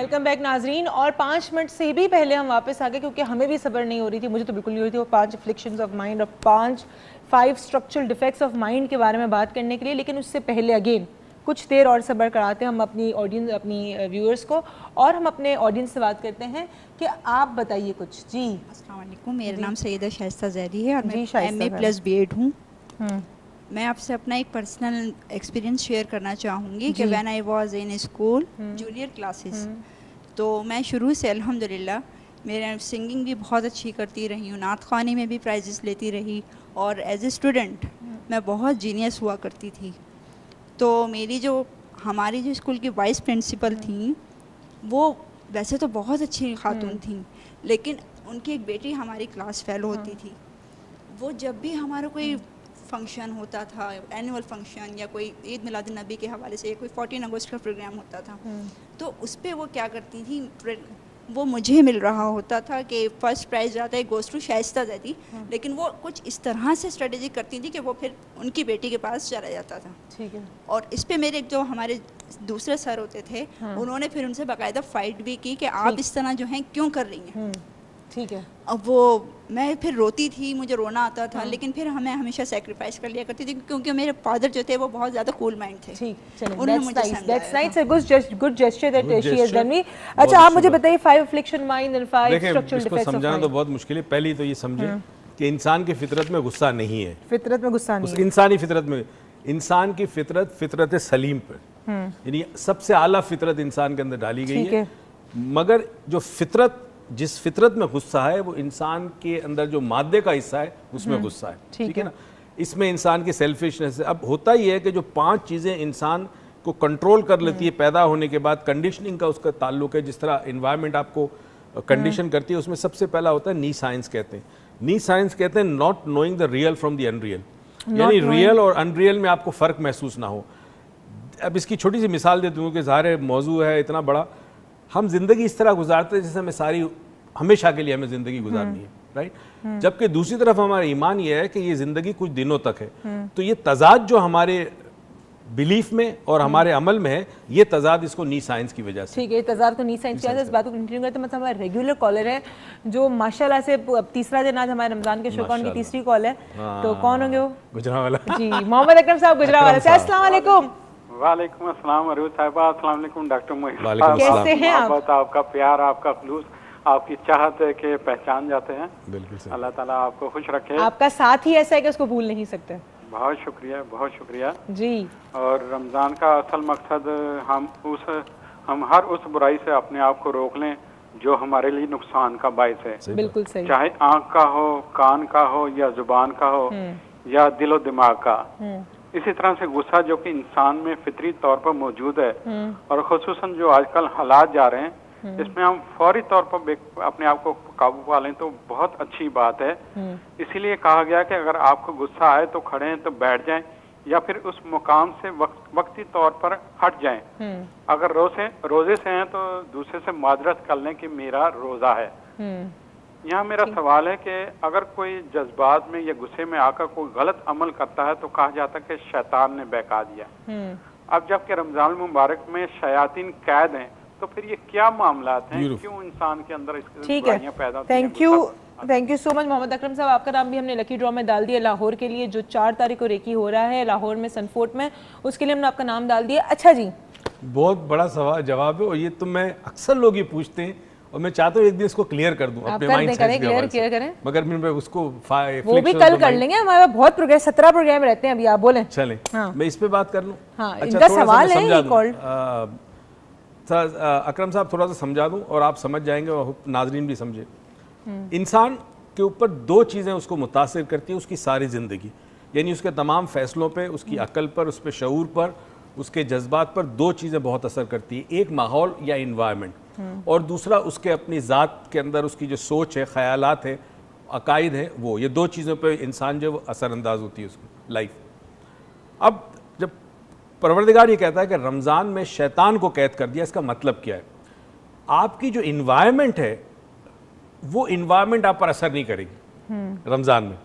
Welcome back ناظرین. اور 5 minute سے بھی پہلے ہم واپس آ گئے کیونکہ ہمیں بھی صبر نہیں ہو رہی تھی, مجھے تو بالکل نہیں ہو رہی تھی, وہ 5 افلکشنز آف مائنڈ اور 5 اسٹرکچرل ڈیفیکٹس آف مائنڈ کے بارے میں بات کرنے کے لیے. لیکن اس سے پہلے اگین کچھ دیر اور صبر کراتے ہیں ہم اپنی آڈینس, اپنی ویورز کو, اور ہم اپنے آڈینس سے بات کرتے ہیں کہ آپ بتائیے کچھ. جی السلام علیکم, میرا نام سیدہ شائستہ زیدی ہے اور میں MA+B.Ed ہوں. میں آپ سے اپنا ایک پرسنل ایکسپیرینس شیئر کرنا چاہوں گی کہ when I was in school junior classes, تو میں شروع سے الحمدللہ میرا سنگنگ بھی بہت اچھی کرتی رہی ہوں, نعت خوانی میں بھی پرائزز لیتی رہی, اور ایز اے اسٹوڈنٹ میں بہت جینیس ہوا کرتی تھی. تو میری جو ہماری جو اسکول کی وائس پرنسپل تھیں وہ ویسے تو بہت اچھی خاتون تھیں, لیکن ان کی ایک بیٹی ہماری کلاس فیلو ہوتی تھی. وہ جب بھی ہمارا کوئی فنکشن ہوتا تھا, اینول فنکشن یا کوئی عید میلاد النبی کے حوالے سے کوئی 14 اگست کا پروگرام ہوتا تھا, تو اس پہ وہ کیا کرتی تھی, وہ مجھے مل رہا ہوتا تھا کہ فرسٹ پرائز جاتا ہے گوز ٹو شائستہ زیدی, لیکن وہ کچھ اس طرح سے اسٹریٹجی کرتی تھی کہ وہ پھر ان کی بیٹی کے پاس چلا جاتا تھا. ٹھیک ہے. اور اس پہ میرے جو ہمارے دوسرے سر ہوتے تھے انہوں نے پھر ان سے باقاعدہ فائٹ بھی کی کہ آپ اس طرح جو ہیں کیوں کر رہی ہیں. ٹھیک ہے. اب وہ میں پھر روتی تھی, مجھے رونا آتا تھا, لیکن پھر ہمیں ہمیشہ سیکریفائس کر لیا کرتی تھی کیونکہ میرے فادر جو تھے وہ بہت زیادہ کول مائنڈ تھے. اچھا آپ مجھے بتائیے 5 affliction mind and 5 structural defects. اس کو سمجھانا تو بہت مشکل ہے. پہلی تو یہ سمجھیں کہ انسان کی فطرت میں غصہ نہیں ہے. فطرت میں غصہ نہیں ہے. انسانی فطرت میں, انسان کی فطرت فطرت سلیم پر, یعنی سب سے اعلیٰ فطرت انسان کے اندر ڈالی گئی ہے. مگر جو فطرت, جس فطرت میں غصہ ہے وہ انسان کے اندر جو مادے کا حصہ ہے اس میں غصہ ہے. ٹھیک ہے نا, اس میں انسان کی سیلفشنس ہے. اب ہوتا یہ ہے کہ جو 5 چیزیں انسان کو کنٹرول کر لیتی ہے پیدا ہونے کے بعد, کنڈیشننگ کا اس کا تعلق ہے, جس طرح انوائرمنٹ آپ کو کنڈیشن کرتی ہے, اس میں سب سے پہلا ہوتا ہے نی سائنس کہتے ہیں. نی سائنس کہتے ہیں not knowing the real from the in real, یعنی ریئل اور ان ریئل میں آپ کو فرق محسوس نہ ہو. اب اس کی چھوٹی سی مثال دیتی ہوں کہ ظاہر موضوع ہے اتنا بڑا. ہم زندگی اس طرح گزارتے ہیں جیسے ہمیں ساری ہمیشہ کے لیے ہمیں زندگی گزارنی ہے, رائٹ. جبکہ دوسری طرف ہمارا ایمان یہ ہے کہ یہ زندگی کچھ دنوں تک ہے. تو یہ تضاد جو ہمارے بلیف میں اور ہمارے عمل میں ہے, یہ تضاد اس کو نی سائنس کی وجہ سے. ٹھیک ہے, تضاد کو نی سائنس کی وجہ سے. اس بات کو کنٹینیو کرتے ہیں. مطلب ہمارا ریگولر کالر ہے جو ماشاءاللہ سے تیسرا دن آج ہمارے رمضان کے شو کا ان کی تیسری کال ہے, تو کون ہوں گے وہ؟ گجرانوالا. جی محمد اکرم صاحب گجرانوالا سے. السلام علیکم. وعلیکم السلام عروج صاحبہ. السلام علیکم ڈاکٹر محی. کیسے ہیں آپ؟ آپ کا پیار, آپ کا خلوص, آپ کی چاہت ہے کہ پہچان جاتے ہیں. بالکل. اللہ تعالیٰ آپ کو خوش رکھے. آپ کا ساتھ ہی ایسا ہے کہ اس کو بھول نہیں سکتے. بہت شکریہ, بہت شکریہ جی. اور رمضان کا اصل مقصد ہم ہر اس برائی سے اپنے آپ کو روک لیں جو ہمارے لیے نقصان کا باعث ہے. بالکل صحیح. چاہے آنکھ کا ہو, کان کا ہو, یا زبان کا ہو, یا دل و دماغ کا. اسی طرح سے غصہ جو کہ انسان میں فطری طور پر موجود ہے, اور خصوصاً جو آج کل حالات جا رہے ہیں اس میں ہم فوری طور پر اپنے آپ کو قابو پا لیں تو بہت اچھی بات ہے. اسی لیے کہا گیا کہ اگر آپ کو غصہ آئے تو کھڑے ہیں تو بیٹھ جائیں, یا پھر اس مقام سے وقتی طور پر ہٹ جائیں. اگر روزے سے ہیں تو دوسرے سے معذرت کر لیں کہ میرا روزہ ہے. یہاں میرا سوال ہے کہ اگر کوئی جذبات میں یا غصے میں آ کر کوئی غلط عمل کرتا ہے تو کہا جاتا ہے کہ شیطان نے بہکا دیا. اب جب کہ رمضان المبارک میں شیاطین قید ہیں تو پھر یہ کیا معاملات ہیں, کیوں انسان کے اندر اس برائیاں پیدا ہوتی ہیں؟ تھینک یو سو مچ محمد اکرم صاحب. آپ کا نام بھی ہم نے لکی ڈرا میں ڈال دیا لاہور کے لیے, جو 4 تاریخ کو ریکی ہو رہا ہے لاہور میں سن فورٹ میں, اس کے لیے ہم نے آپ کا نام ڈال دیا. اچھا جی, بہت بڑا سوال جواب ہے, اور یہ تو میں اکثر لوگ یہ پوچھتے ہیں اور میں چاہتا ہوں ایک دن اس کو کلیئر کر دوں اپنے مائنڈ سیٹ کے, مگر میں اس کو وہ بھی کل کر لیں گے. ہمارے بہت پروگرام 17 پروگرام رہتے ہیں ابھی. آپ بولیں. چلیں میں اس پہ بات کر لوں. ان کا سوال ہے اکرم صاحب, تھوڑا سا سمجھا دوں اور آپ سمجھ جائیں گے اور ناظرین بھی سمجھے. انسان کے اوپر 2 چیزیں اس کو متاثر کرتی ہیں اس کی ساری زندگی, یعنی اس کے تمام فیصلوں پہ, اس کی عقل پر, اس پہ شعور پر, اس کے جذبات پر 2 چیزیں بہت اثر کرتی ہیں. ایک ماحول یا انوائرمنٹ, اور دوسرا اس کے اپنی ذات کے اندر اس کی جو سوچ ہے, خیالات ہے, عقائد ہیں, وہ. یہ 2 چیزوں پہ انسان جو اثر انداز ہوتی ہے اس کی لائف. اب جب پروردگار یہ کہتا ہے کہ رمضان میں شیطان کو قید کر دیا, اس کا مطلب کیا ہے؟ آپ کی جو انوائرمنٹ ہے وہ انوائرمنٹ آپ پر اثر نہیں کرے گی رمضان میں.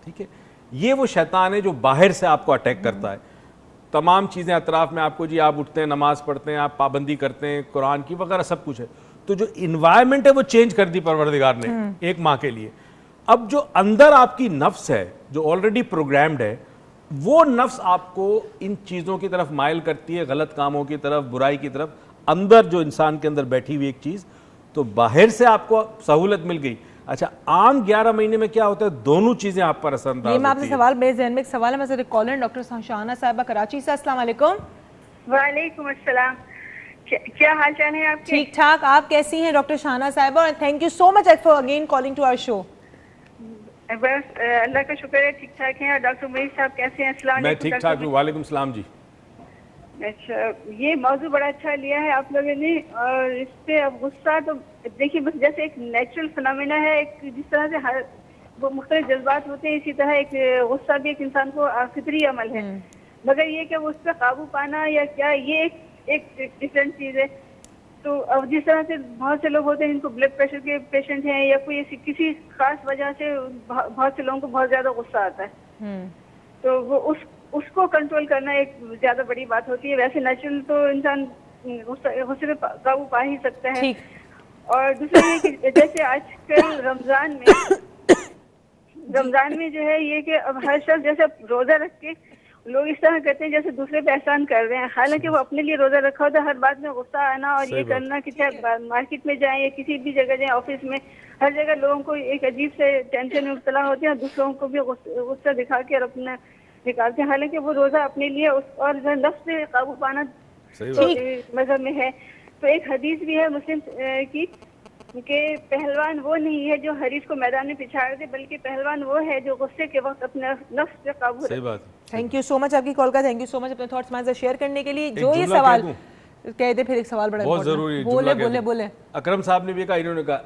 ٹھیک ہے, یہ وہ شیطان ہے جو باہر سے آپ کو اٹیک کرتا ہے. تمام چیزیں اطراف میں آپ کو جی آپ اٹھتے ہیں نماز پڑھتے ہیں آپ پابندی کرتے ہیں قرآن کی وغیرہ سب کچھ ہے, تو جو انوائرمنٹ ہے وہ چینج کر دی پروردگار نے ایک ماہ کے لیے. اب جو اندر آپ کی نفس ہے جو آلریڈی پروگرامڈ ہے, وہ نفس آپ کو ان چیزوں کی طرف مائل کرتی ہے, غلط کاموں کی طرف, برائی کی طرف. اندر جو انسان کے اندر بیٹھی ہوئی ایک چیز, تو باہر سے آپ کو سہولت مل گئی. اچھا عام 11 مہینے میں کیا ہوتا ہے, دونوں چیزیں آپ پر اثر انداز ہوتی ہیں. میں آپ سے سوال, میرے ذہن میں ایک سوال ہے, میں سے کالر ڈاکٹر شاہانہ صاحبہ کراچی سے. السلام علیکم. وعلیکم السلام, کیا حال چال ہے آپ کے؟ ٹھیک ٹھاک, آپ کیسی ہیں ڈاکٹر شاہانہ صاحبہ, اور thank you so much for again calling to our show. بس اللہ کا شکر ہے ٹھیک ٹھاک ہیں. اور ڈاکٹر مہیش صاحب کیسے ہیں؟ السلام میں علیکم. ٹھیک ٹھاک ہوں. وعلیکم السلام جی. اچھا, یہ موضوع بڑا اچھا لیا ہے آپ لوگوں نے, اور اس پہ اب غصہ تو دیکھیے بس جیسے ایک نیچرل فنامنا ہے, ایک جس طرح سے ہر وہ مختلف جذبات ہوتے ہیں, اسی طرح ایک غصہ بھی ایک انسان کو فطری عمل ہے, مگر یہ کہ اس پہ قابو پانا یا کیا, یہ ایک ڈفرینٹ چیز ہے. تو اب جس طرح سے بہت سے لوگ ہوتے ہیں جن کو بلڈ پریشر کے پیشنٹ ہیں, یا کوئی ایسی کسی خاص وجہ سے بہت سے لوگوں کو بہت زیادہ غصہ آتا ہے, تو وہ اس کو کنٹرول کرنا ایک زیادہ بڑی بات ہوتی ہے. ویسے نیچرل تو انسان غصے پہ قابو پا ہی سکتا ہے. اور دوسرا یہ کہ جیسے آج کل رمضان میں جو ہے یہ کہ اب ہر شخص جیسے روزہ رکھ کے لوگ اس طرح کرتے ہیں جیسے دوسرے پہ احسان کر رہے ہیں, حالانکہ وہ اپنے لیے روزہ رکھا ہوتا ہے. ہر بات میں غصہ آنا اور یہ کرنا کہ چاہے مارکیٹ میں جائیں یا کسی بھی جگہ جائیں, آفس میں, ہر جگہ لوگوں کو ایک عجیب سے ٹینشن میں مبتلا ہوتے ہیں, اور دوسروں کو بھی غصہ دکھا کے اور اپنا نکالتے ہیں, حالانکہ وہ روزہ اپنے لیے اور نفس سے قابو پانا مذہب میں ہے. تو ایک حدیث بھی ہے مسلم کی کہ پہلوان وہ نہیں ہے جو حریف کو میدان میں پچھاڑ دے, بلکہ پہلوان وہ ہے جو غصے کے وقت اپنے نفس پہ قابو رکھے. صحیح بات. تھینک یو سو مچ آپ کی کال کا, تھینک یو سو مچ اپنے تھاٹس ہمارے ساتھ شیئر کرنے کے لیے. جو یہ سوال کہہ دے, پھر ایک سوال بڑا بہت ضروری, بولے. اکرم صاحب نے بھی کہا, انہوں نے کہا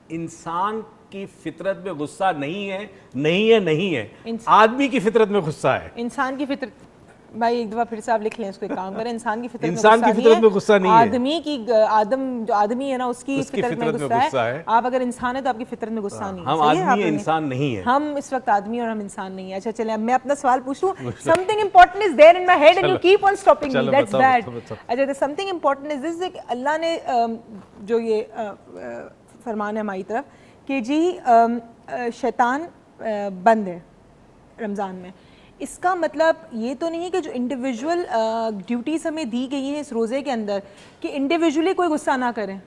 انسان کی فطرت میں غصہ نہیں ہے, آدمی کی فطرت میں غصہ ہے. انسان کی فطرت, بھائی ایک دفعہ پھر سے آپ لکھ لیں اس کو, ایک کام کریں, انسان کی فطرت میں غصہ نہیں ہے. آدم جو آدمی ہے نا اس کی فطرت میں غصہ ہے. آپ اگر انسان ہے تو آپ کی فطرت میں غصہ نہیں ہے. ہم آدمی انسان نہیں ہے, ہم اس وقت آدمی اور ہم انسان نہیں ہے. اچھا چلیں اب میں اپنا سوال پوچھوں. Something important is there in my head and you keep on stopping me. That's bad. اچھا something important is this, کہ اللہ نے جو یہ فرمان ہے ہماری طرف کہ جی شیطان بند ہے رمضان میں, اس کا مطلب یہ تو نہیں ہے کہ جو انڈیویجول ڈیوٹیز ہمیں دی گئی ہیں اس روزے کے اندر کہ انڈیویجولی کوئی غصہ نہ کریں,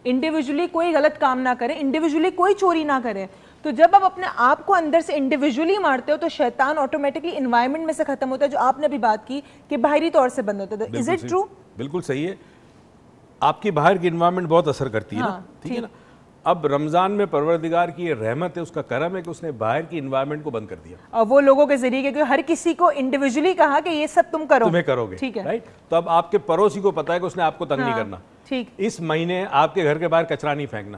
انڈیویجولی کوئی غلط کام نہ کریں, انڈیویجولی کوئی چوری نہ کریں. تو جب آپ اپنے آپ کو اندر سے انڈیویجولی مارتے ہو تو شیطان آٹومیٹکلی انوائرمنٹ میں سے ختم ہوتا ہے, جو آپ نے ابھی بات کی کہ باہری طور سے بند ہوتا ہے. Is it true? بالکل صحیح ہے. آپ کی باہر کی انوائرمنٹ بہت اثر کرتی ہے نا, ٹھیک ہے نا. اب رمضان میں پروردگار کی یہ رحمت ہے, اس کا کرم ہے کہ اس نے باہر کی انوائرمنٹ کو بند کر دیا, اور وہ لوگوں کے ذریعے کہ ہر کسی کو انڈیویجولی کہا کہ یہ سب تمہیں کرو گے, ٹھیک ہے, رائٹ. تو اب آپ کے پڑوسی کو پتا ہے کہ اس نے آپ کو تنگ نہیں کرنا, ٹھیک, اس مہینے آپ کے گھر کے باہر کچرا نہیں پھینکنا,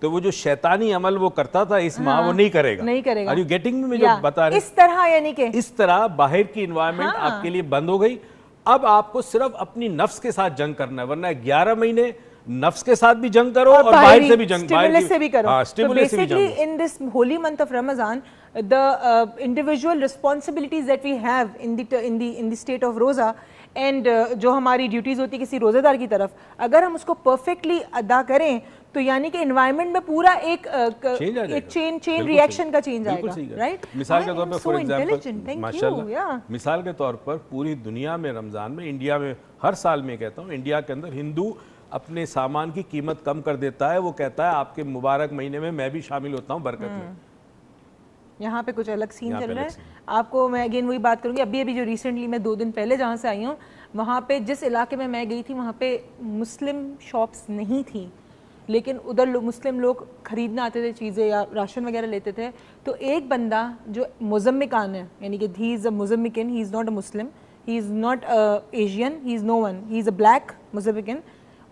تو وہ جو شیطانی عمل وہ کرتا تھا اس ماہ وہ نہیں کرے گا. Are you getting me? جو بتا رہے اس طرح, یعنی کہ اس طرح باہر کی انوائرمنٹ آپ کے لیے بند ہو گئی. اب آپ کو صرف اپنی نفس کے ساتھ جنگ کرنا ہے, ورنہ 11 مہینے نفس کے ساتھ بھی جنگ کرو اور باہر سے بھی جنگ, stimulus سے بھی کرو. So basically in this holy month of Ramadan, the individual responsibilities that we have in the state of roza and جو ہماری ڈیوٹیز ہوتی ہے کسی روزہ دار کی طرف, اگر ہم اس کو پرفیکٹلی ادا کریں تو یعنی کہ انوائرمنٹ میں پورا ایک چین ریئیکشن کا چینج آئے گا, رائٹ. مثال کے طور پر فار ایگزامپل, ماشاءاللہ, مثال کے طور پر پوری دنیا میں رمضان میں, انڈیا میں ہر سال میں کہتا ہوں, انڈیا کے اندر ہندو اپنے سامان کی قیمت کم کر دیتا ہے, وہ کہتا ہے آپ کے مبارک مہینے میں بھی شامل ہوتا ہوں برکت میں. یہاں پہ کچھ الگ سین چل رہا ہے. آپ کو میں اگین وہی بات کروں گی, ابھی جو ریسنٹلی میں 2 دن پہلے جہاں سے آئی ہوں, وہاں پہ جس علاقے میں گئی تھی وہاں پہ مسلم شاپس نہیں تھیں, لیکن ادھر مسلم لوگ خریدنا آتے تھے چیزیں یا راشن وغیرہ لیتے تھے. تو ایک بندہ جو مزمکان ہے, یعنی کہ he is a Mozambican, he is not a Muslim, he is not Asian, he is no one, he is a black Mozambican,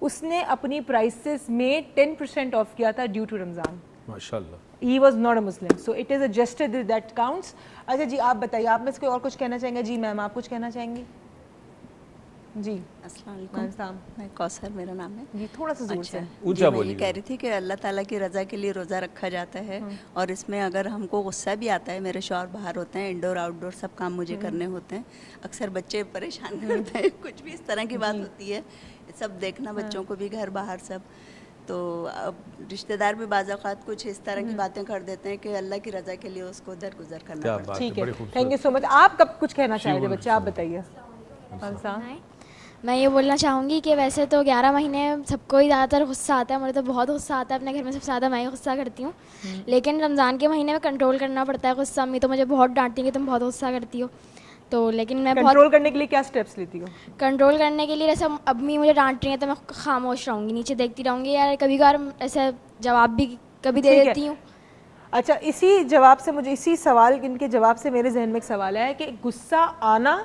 اس نے اپنی پرائسز میں 10% آف کیا تھا ڈیو ٹو رمضان. ماشاءاللہ. He was not a Muslim, so it is a gesture that counts. اچھا جی آپ بتائیے, آپ میں سے کوئی اور کچھ کہنا چاہیں گے؟ جی میم آپ کچھ کہنا چاہیں گی؟ جی السلام علیکم، میں کوثر میرا نام ہے. جی تھوڑا سا زور سے اونچا میں بولیے. یہ کہہ رہی تھی کہ اللہ تعالیٰ کی رضا کے لیے روزہ رکھا جاتا ہے اور اس میں اگر ہم کو غصہ بھی آتا ہے، میرے شوہر باہر ہوتے ہیں، انڈور آؤٹ ڈور سب کام مجھے کرنے ہوتے ہیں، اکثر بچے پریشان کرتے ہیں، کچھ بھی اس طرح کی بات ہوتی ہے، سب دیکھنا بچوں کو بھی گھر باہر سب، تو اب رشتہ دار بھی بعض اوقات کچھ اس طرح کی باتیں کر دیتے ہیں کہ اللہ کی رضا کے لیے اس کو درگزر کرنا پڑتا ہے. ٹھیک ہے. تھینک یو سو مچ. آپ کب کچھ کہنا چاہ رہے تھے بچے؟ آپ بتائیے. میں یہ بولنا چاہوں گی کہ ویسے تو 11 مہینے سب کو ہی زیادہ تر غصہ آتا ہے، مجھے تو بہت غصہ آتا ہے، اپنے گھر میں سب سے زیادہ میں ہی غصہ کرتی ہوں، لیکن رمضان کے مہینے میں کنٹرول کرنا پڑتا ہے غصہ. امی تو مجھے بہت ڈانٹتی ہیں کہ تم بہت غصہ کرتی ہو، تو لیکن میں کنٹرول کرنے کے لیے کیا اسٹیپس لیتی ہو؟ کنٹرول کرنے کے لیے جیسے امی مجھے ڈانٹ رہی ہیں تو میں خاموش رہوں گی، نیچے دیکھتی رہوں گی، یا کبھی کبھار ایسے جواب بھی کبھی دے دیتی ہوں. اچھا، اسی جواب سے مجھے اسی سوال ان کے جواب سے میرے ذہن میں ایک سوال ہے کہ غصہ آنا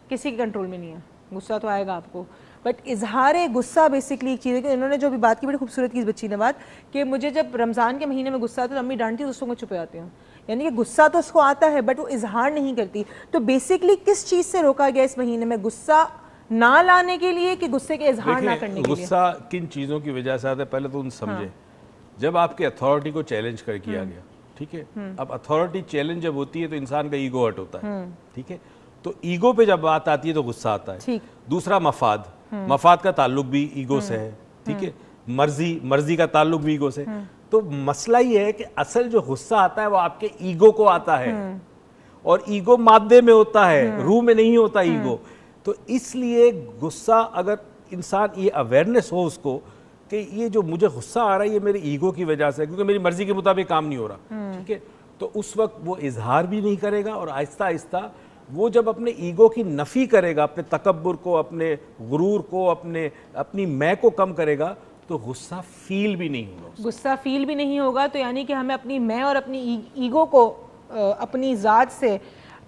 کسی کے کنٹرول میں نہیں ہے. غصہ تو آئے گا آپ کو، بٹ اظہار غصہ بیسکلی ایک چیز ہے کہ انہوں نے جو بھی بات کی بڑی خوبصورت کی اس بچی نے بات کہ مجھے جب رمضان کے مہینے میں غصہ آتا ہے تو امی ڈانٹتی ہے، دوستوں کو چھپے آتے ہیں، یعنی کہ غصہ تو اس کو آتا ہے بٹ وہ اظہار نہیں کرتی. تو بیسکلی کس چیز سے روکا گیا اس مہینے میں؟ غصہ نہ لانے کے لیے کہ غصے کے اظہار نہ کرنے کے لیے؟ غصہ کن چیزوں کی وجہ سے آتا ہے پہلے تو ان سمجھیں. جب آپ کے اتھارٹی کو چیلنج کر کیا گیا، ٹھیک ہے، اب اتھارٹی چیلنج جب ہوتی ہے تو انسان کا ایگو ہرٹ ہوتا ہے، ٹھیک ہے، تو ایگو پہ جب بات آتی ہے تو غصہ آتا ہے. دوسرا مفاد کا تعلق بھی ایگو سے ہے، ٹھیک ہے، مرضی کا تعلق بھی ایگو سے. تو مسئلہ یہ ہے کہ اصل جو غصہ آتا ہے وہ آپ کے ایگو کو آتا ہے، اور ایگو مادے میں ہوتا ہے، روح میں نہیں ہوتا ایگو. تو اس لیے غصہ اگر انسان یہ اویئرنیس ہو اس کو کہ یہ جو مجھے غصہ آ رہا ہے یہ میرے ایگو کی وجہ سے، کیونکہ میری مرضی کے مطابق کام نہیں ہو رہا، ٹھیک ہے، تو اس وقت وہ اظہار بھی نہیں کرے گا، اور آہستہ آہستہ وہ جب اپنے ایگو کی نفی کرے گا، اپنے تکبر کو، اپنے غرور کو، اپنی میں کو کم کرے گا، تو غصہ فیل بھی نہیں ہوگا. غصہ فیل بھی نہیں ہوگا، تو یعنی کہ ہمیں اپنی میں اور اپنی ایگو کو اپنی ذات سے،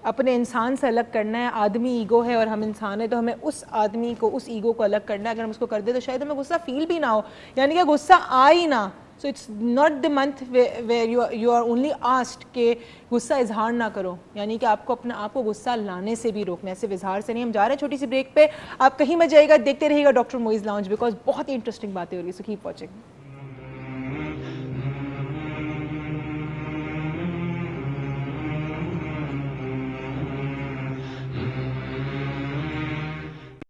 اپنے انسان سے الگ کرنا ہے. آدمی ایگو ہے اور ہم انسان ہیں، تو ہمیں اس آدمی کو، اس ایگو کو الگ کرنا ہے. اگر ہم اس کو کر دیں تو شاید ہمیں غصہ فیل بھی نہ ہو، یعنی کہ غصہ آ ہی نہ. So it's not the month where you are only asked کہ غصہ اظہار نہ کرو، یعنی کہ آپ کو اپنے آپ کو غصہ لانے سے بھی روکنا ہے، صرف اظہار سے نہیں. ہم جا رہے ہیں چھوٹی سی بریک پہ، آپ کہیں مت جائے گا، دیکھتے رہیے گا ڈاکٹر معیز لاؤنج، بیکاز بہت ہی انٹرسٹنگ باتیں ہو رہی ہے. So keep watching.